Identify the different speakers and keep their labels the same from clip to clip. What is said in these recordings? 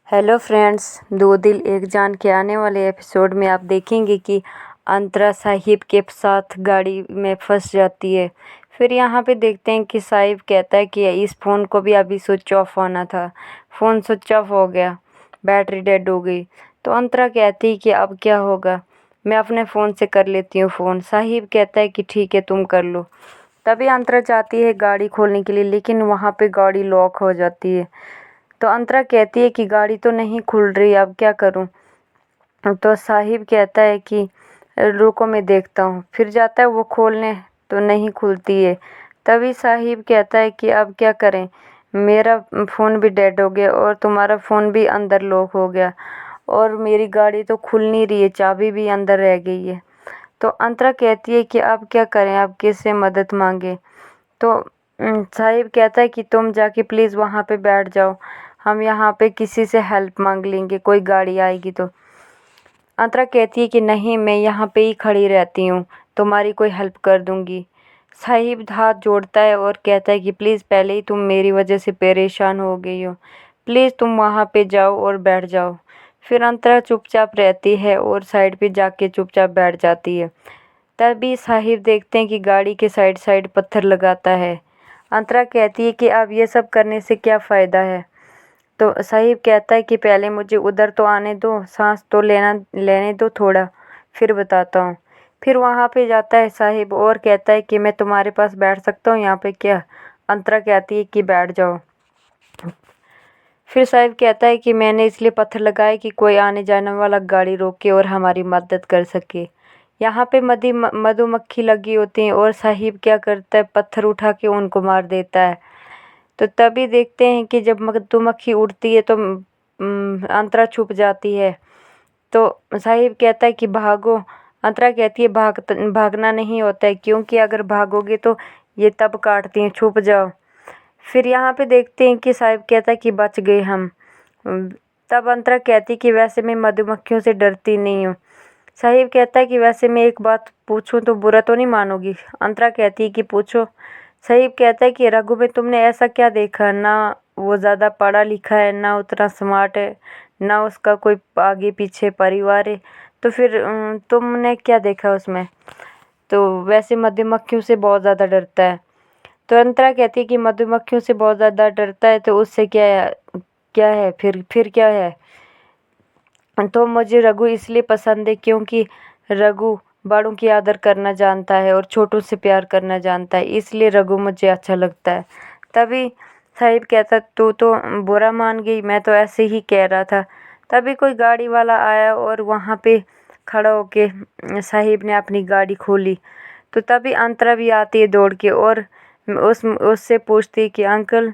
Speaker 1: Hello friends, दो दिल एक जान के आने वाले एपिसोड में आप देखेंगे कि अंतरा साहिब के साथ गाड़ी में फंस जाती है। फिर यहाँ पे देखते हैं कि साहिब कहता है कि इस फ़ोन को भी अभी स्विच ऑफ होना था। फ़ोन स्विच ऑफ हो गया, बैटरी डेड हो गई। तो अंतरा कहती है कि अब क्या होगा, मैं अपने फ़ोन से कर लेती हूँ फ़ोन। साहिब कहता है कि ठीक है, तुम कर लो। तभी अंतरा जाती है गाड़ी खोलने के लिए, लेकिन वहाँ पे गाड़ी लॉक हो जाती है। तो अंतरा कहती है कि गाड़ी तो नहीं खुल रही, अब क्या करूं। तो साहिब कहता है कि रुको मैं देखता हूँ। फिर जाता है वो खोलने, तो नहीं खुलती है। तभी साहिब कहता है कि अब क्या करें, मेरा फ़ोन भी डेड हो गया और तुम्हारा फ़ोन भी अंदर लॉक हो गया और मेरी गाड़ी तो खुल नहीं रही है, चाबी भी अंदर रह गई है। तो अंतरा कहती है कि अब क्या करें, अब किससे मदद मांगे। तो साहिब कहता है कि तुम जाके प्लीज़ वहाँ पे बैठ जाओ, हम यहाँ पे किसी से हेल्प मांग लेंगे, कोई गाड़ी आएगी तो। अंतरा कहती है कि नहीं, मैं यहाँ पे ही खड़ी रहती हूँ, तुम्हारी कोई हेल्प कर दूँगी। साहिब हाथ जोड़ता है और कहता है कि प्लीज़, पहले ही तुम मेरी वजह से परेशान हो गई हो, प्लीज़ तुम वहाँ पे जाओ और बैठ जाओ। फिर अंतरा चुपचाप रहती है और साइड पे जाके चुपचाप बैठ जाती है। तभी साहिब देखते हैं कि गाड़ी के साइड साइड पत्थर लगाता है। अंतरा कहती है कि अब ये सब करने से क्या फ़ायदा है। तो साहिब कहता है कि पहले मुझे उधर तो आने दो, सांस तो लेने दो थोड़ा, फिर बताता हूँ। फिर वहाँ पे जाता है साहिब और कहता है कि मैं तुम्हारे पास बैठ सकता हूँ यहाँ पे क्या। अंतरा कहती है कि बैठ जाओ। फिर साहिब कहता है कि मैंने इसलिए पत्थर लगाए कि कोई आने जाने वाला गाड़ी रोके और हमारी मदद कर सके। यहाँ पे मधुमक्खी लगी होती हैं और साहिब क्या करता है, पत्थर उठा के उनको मार देता है। तो तभी देखते हैं कि जब मधुमक्खी उड़ती है तो अंतरा छुप जाती है। तो साहिब कहता है कि भागो। अंतरा कहती है भागना नहीं होता है, क्योंकि अगर भागोगे तो ये तब काटती हैं, छुप जाओ। फिर यहाँ पे देखते हैं कि साहिब कहता है कि बच गए हम। तब अंतरा कहती है कि वैसे मैं मधुमक्खियों से डरती नहीं हूँ। साहिब कहता है कि वैसे मैं एक बात पूछूं तो बुरा तो नहीं मानोगी। अंतरा कहती है कि पूछो। साहिब कहता है कि रघु में तुमने ऐसा क्या देखा, ना वो ज़्यादा पढ़ा लिखा है, ना उतना स्मार्ट है, ना उसका कोई आगे पीछे परिवार है, तो फिर तुमने क्या देखा उसमें। तो वैसे मधुमक्खियों से बहुत ज़्यादा डरता है। तो अंतरा कहती है कि मधुमक्खियों से बहुत ज़्यादा डरता है तो उससे क्या है फिर क्या है। तो मुझे रघु इसलिए पसंद है क्योंकि रघु बड़ों की आदर करना जानता है और छोटों से प्यार करना जानता है, इसलिए रघु मुझे अच्छा लगता है। तभी साहिब कहता तू तो बुरा मान गई, मैं तो ऐसे ही कह रहा था। तभी कोई गाड़ी वाला आया और वहाँ पे खड़ा होके साहिब ने अपनी गाड़ी खोली। तो तभी अंतरा भी आती है दौड़ के और उससे पूछती है कि अंकल,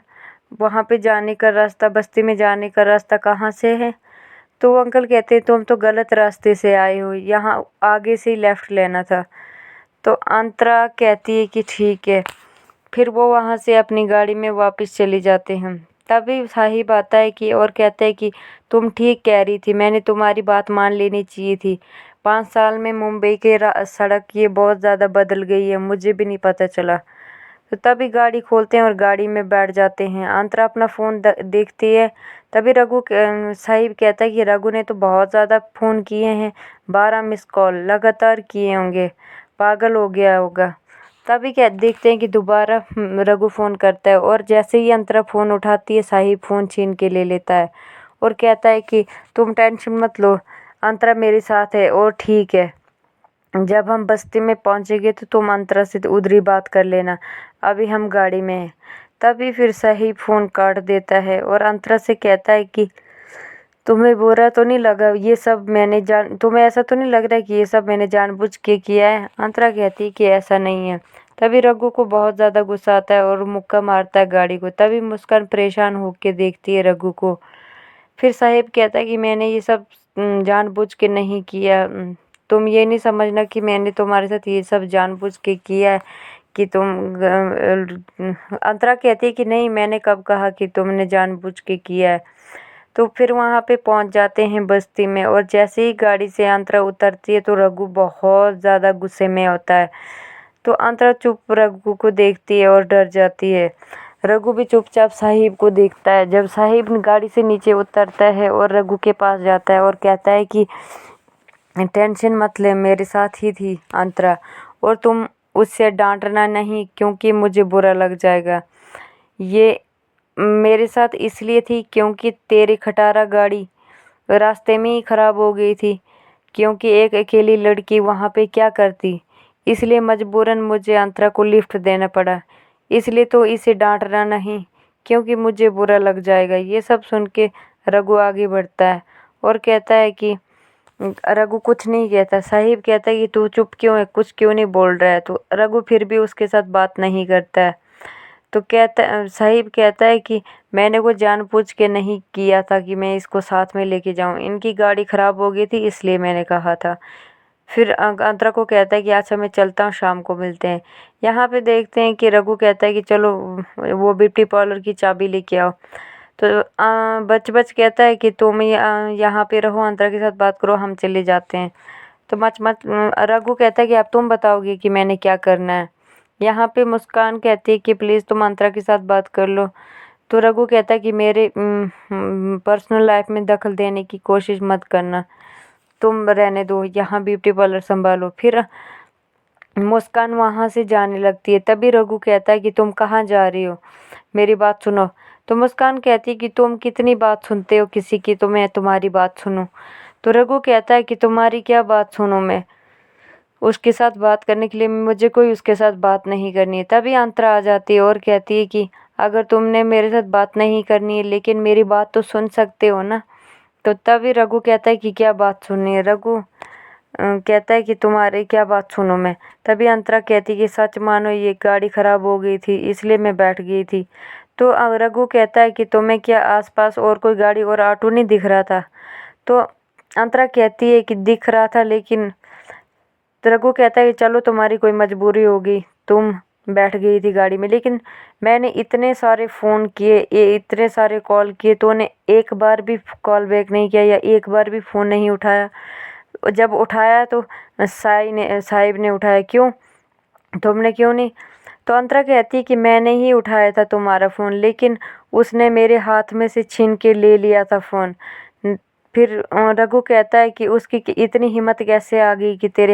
Speaker 1: वहाँ पे जाने का रास्ता, बस्ती में जाने का रास्ता कहाँ से है। तो वो अंकल कहते हैं तुम तो गलत रास्ते से आए हो, यहाँ आगे से ही लेफ़्ट लेना था। तो अंतरा कहती है कि ठीक है। फिर वो वहाँ से अपनी गाड़ी में वापस चले जाते हैं। तभी साहिब आता है कि और कहता है कि तुम ठीक कह रही थी, मैंने तुम्हारी बात मान लेनी चाहिए थी। 5 साल में मुंबई के सड़क ये बहुत ज़्यादा बदल गई है, मुझे भी नहीं पता चला। तो तभी गाड़ी खोलते हैं और गाड़ी में बैठ जाते हैं। अंतरा अपना फ़ोन देखती है। तभी साहिब कहता है कि रघु ने तो बहुत ज़्यादा फ़ोन किए हैं, 12 मिस कॉल लगातार किए होंगे, पागल हो गया होगा। तभी क्या देखते हैं कि दोबारा रघु फ़ोन करता है और जैसे ही अंतरा फ़ोन उठाती है, साहिब फ़ोन छीन के ले लेता है और कहता है कि तुम टेंशन मत लो, अंतरा मेरे साथ है और ठीक है। जब हम बस्ती में पहुँचेंगे तो तुम अंतरा से उधर ही बात कर लेना, अभी हम गाड़ी में हैं। तभी फिर साहिब फ़ोन काट देता है और अंतरा से कहता है कि तुम्हें बुरा तो नहीं लगा, ये सब तुम्हें ऐसा तो नहीं लग रहा है कि ये सब मैंने जानबूझ के किया है। अंतरा कहती है कि ऐसा नहीं है। तभी रघु को बहुत ज़्यादा गुस्सा आता है और मुक्का मारता है गाड़ी को। तभी मुस्कान परेशान होकर देखती है रघु को। फिर साहिब कहता है कि मैंने ये सब जानबूझ के नहीं किया। तुम ये नहीं समझना कि मैंने तुम्हारे साथ ये सब जानबूझ के किया है कि अंतरा कहती है कि नहीं, मैंने कब कहा कि तुमने जानबूझ के किया है। तो फिर वहाँ पे पहुँच जाते हैं बस्ती में और जैसे ही गाड़ी से अंतरा उतरती है तो रघु बहुत ज़्यादा गुस्से में होता है। तो अंतरा चुप रघु को देखती है और डर जाती है। रघु भी चुपचाप साहिब को देखता है। जब साहिब गाड़ी से नीचे उतरता है और रघु के पास जाता है और कहता है कि टेंशन मत ले, मेरे साथ ही थी अंतरा, और तुम उससे डांटना नहीं क्योंकि मुझे बुरा लग जाएगा। ये मेरे साथ इसलिए थी क्योंकि तेरी खटारा गाड़ी रास्ते में ही ख़राब हो गई थी, क्योंकि एक अकेली लड़की वहाँ पे क्या करती, इसलिए मजबूरन मुझे अंतरा को लिफ्ट देना पड़ा। इसलिए तो इसे डांटना नहीं क्योंकि मुझे बुरा लग जाएगा। ये सब सुन के रघु आगे बढ़ता है और कहता है कि रघु कुछ नहीं कहता। साहिब कहता है कि तू चुप क्यों है, कुछ क्यों नहीं बोल रहा है। तो रघु फिर भी उसके साथ बात नहीं करता है। तो साहिब कहता है कि मैंने वो जानबूझ के नहीं किया था कि मैं इसको साथ में लेके जाऊं, इनकी गाड़ी ख़राब हो गई थी इसलिए मैंने कहा था। फिर अंतरा को कहता है कि अच्छा मैं चलता हूँ, शाम को मिलते हैं। यहाँ पे देखते हैं कि रघु कहता है कि चलो वो ब्यूटी पार्लर की चाबी लेके आओ। तो बच कहता है कि तुम यहाँ पे रहो, अंतरा के साथ बात करो, हम चले जाते हैं। तो रघु कहता है कि अब तुम बताओगे कि मैंने क्या करना है। यहाँ पे मुस्कान कहती है कि प्लीज़ तुम अंतरा के साथ बात कर लो। तो रघु कहता है कि मेरे पर्सनल लाइफ में दखल देने की कोशिश मत करना, तुम रहने दो, यहाँ ब्यूटी पार्लर संभालो। फिर मुस्कान वहाँ से जाने लगती है। तभी रघु कहता है कि तुम कहाँ जा रही हो, मेरी बात सुनो। तो मुस्कान कहती है कि तुम कितनी बात सुनते हो किसी की, तो मैं तुम्हारी बात सुनूं। तो रघु कहता है कि तुम्हारी क्या बात सुनूं मैं, उसके साथ बात करने के लिए मुझे कोई उसके साथ बात नहीं करनी है। तभी अंतरा आ जाती है और कहती है कि अगर तुमने मेरे साथ बात नहीं करनी है लेकिन मेरी बात तो सुन सकते हो ना। तो तभी रघु कहता है कि क्या बात सुननी है। रघु कहता है कि तुम्हारी क्या बात सुनूं मैं। तभी अंतरा कहती है कि सच मानो ये गाड़ी ख़राब हो गई थी इसलिए मैं बैठ गई थी। तो रघु कहता है कि तुम्हें क्या आसपास और कोई गाड़ी और ऑटो नहीं दिख रहा था। तो अंतरा कहती है कि दिख रहा था, लेकिन रघु कहता है कि चलो तुम्हारी कोई मजबूरी होगी, तुम बैठ गई थी गाड़ी में, लेकिन मैंने इतने सारे फ़ोन किए, ये इतने सारे कॉल किए, तो उन्हें एक बार भी कॉल बैक नहीं किया या एक बार भी फ़ोन नहीं उठाया। जब उठाया तो साहिब ने उठाया, क्यों, तुमने क्यों नहीं। तो अंतरा कहती है कि मैंने ही उठाया था तुम्हारा फ़ोन, लेकिन उसने मेरे हाथ में से छीन के ले लिया था फ़ोन। फिर रघु कहता है कि उसकी इतनी हिम्मत कैसे आ गई कि तेरे